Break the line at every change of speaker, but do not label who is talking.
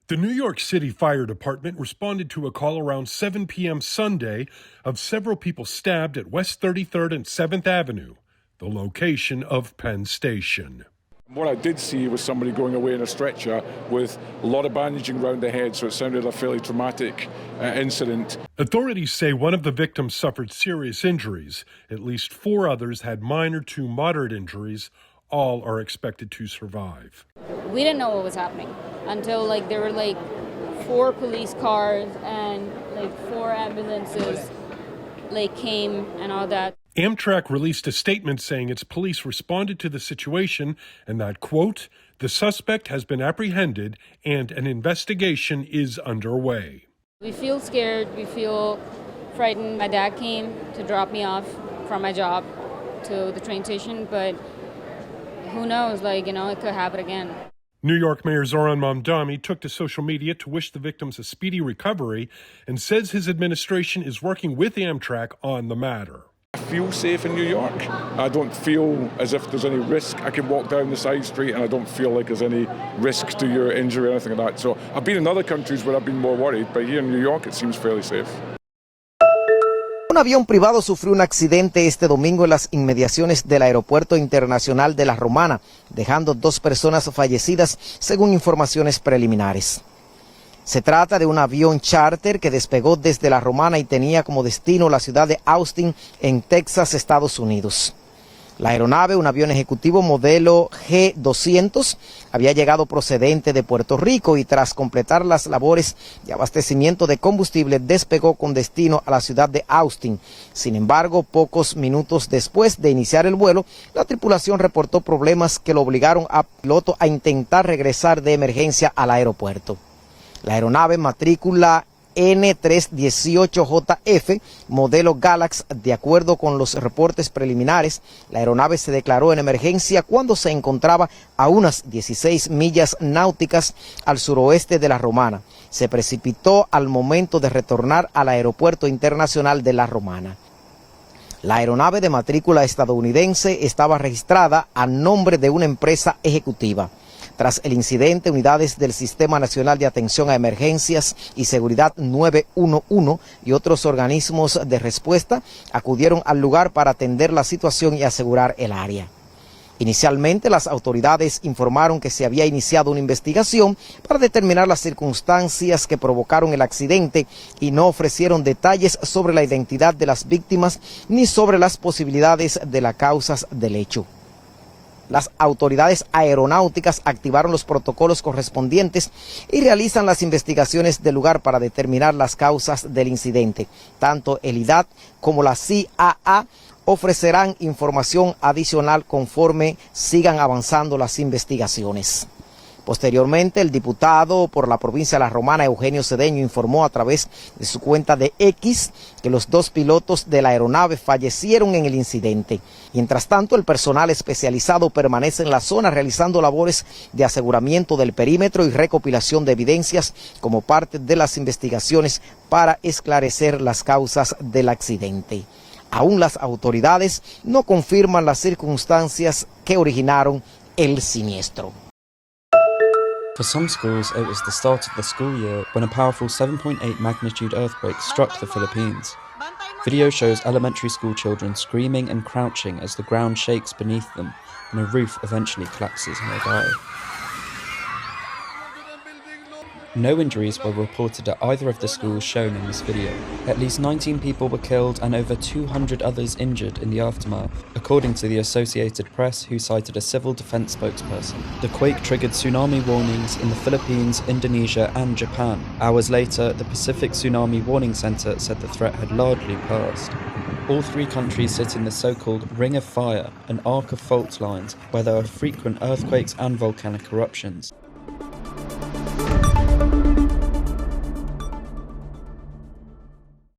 The New York City Fire Department responded to a call around 7 p.m. Sunday of several people stabbed at West 33rd and 7th Avenue, the location of Penn Station.
What I did see was somebody going away in a stretcher with a lot of bandaging around the head, so it sounded a fairly traumatic incident.
Authorities say one of the victims suffered serious injuries. At least 4 others had minor to moderate injuries. All are expected to survive.
We didn't know what was happening until there were 4 police cars and 4 ambulances came and all that.
Amtrak released a statement saying its police responded to the situation and that, quote, the suspect has been apprehended and an investigation is underway.
We feel scared, we feel frightened. My dad came to drop me off from my job to the train station, but who knows, it could happen again.
New York Mayor Zoran Mamdani took to social media to wish the victims a speedy recovery and says his administration is working with Amtrak on the matter.
I feel safe in New York. I don't feel as if there's any risk. I can walk down the side street and I don't feel like there's any risk to your injury or anything like that. So I've been in other countries where I've been more worried, but here in New York it seems fairly safe.
Un avión privado sufrió un accidente este domingo en las inmediaciones del Aeropuerto Internacional de la Romana, dejando 2 personas fallecidas, según informaciones preliminares. Se trata de un avión charter que despegó desde la Romana y tenía como destino la ciudad de Austin, en Texas, Estados Unidos. La aeronave, un avión ejecutivo modelo G200, había llegado procedente de Puerto Rico y tras completar las labores de abastecimiento de combustible despegó con destino a la ciudad de Austin. Sin embargo, pocos minutos después de iniciar el vuelo, la tripulación reportó problemas que lo obligaron al piloto a intentar regresar de emergencia al aeropuerto. La aeronave matrícula N318JF, modelo Galax, de acuerdo con los reportes preliminares, la aeronave se declaró en emergencia cuando se encontraba a unas 16 millas náuticas al suroeste de la Romana. Se precipitó al momento de retornar al Aeropuerto Internacional de la Romana. La aeronave de matrícula estadounidense estaba registrada a nombre de una empresa ejecutiva. Tras el incidente, unidades del Sistema Nacional de Atención a Emergencias y Seguridad 911 y otros organismos de respuesta acudieron al lugar para atender la situación y asegurar el área. Inicialmente, las autoridades informaron que se había iniciado una investigación para determinar las circunstancias que provocaron el accidente y no ofrecieron detalles sobre la identidad de las víctimas ni sobre las posibilidades de las causas del hecho. Las autoridades aeronáuticas activaron los protocolos correspondientes y realizan las investigaciones del lugar para determinar las causas del incidente. Tanto el IDAT como la CAA ofrecerán información adicional conforme sigan avanzando las investigaciones. Posteriormente, el diputado por la provincia de La Romana, Eugenio Cedeño, informó a través de su cuenta de X que los 2 pilotos de la aeronave fallecieron en el incidente. Mientras tanto, el personal especializado permanece en la zona realizando labores de aseguramiento del perímetro y recopilación de evidencias como parte de las investigaciones para esclarecer las causas del accidente. Aún las autoridades no confirman las circunstancias que originaron el siniestro.
For some schools, it was the start of the school year when a powerful 7.8 magnitude earthquake struck the Philippines. Video shows elementary school children screaming and crouching as the ground shakes beneath them and a roof eventually collapses nearby. No injuries were reported at either of the schools shown in this video. At least 19 people were killed and over 200 others injured in the aftermath, according to the Associated Press, who cited a civil defense spokesperson. The quake triggered tsunami warnings in the Philippines, Indonesia and Japan. Hours later, the Pacific Tsunami Warning Center said the threat had largely passed. All 3 countries sit in the so-called Ring of Fire, an arc of fault lines where there are frequent earthquakes and volcanic eruptions.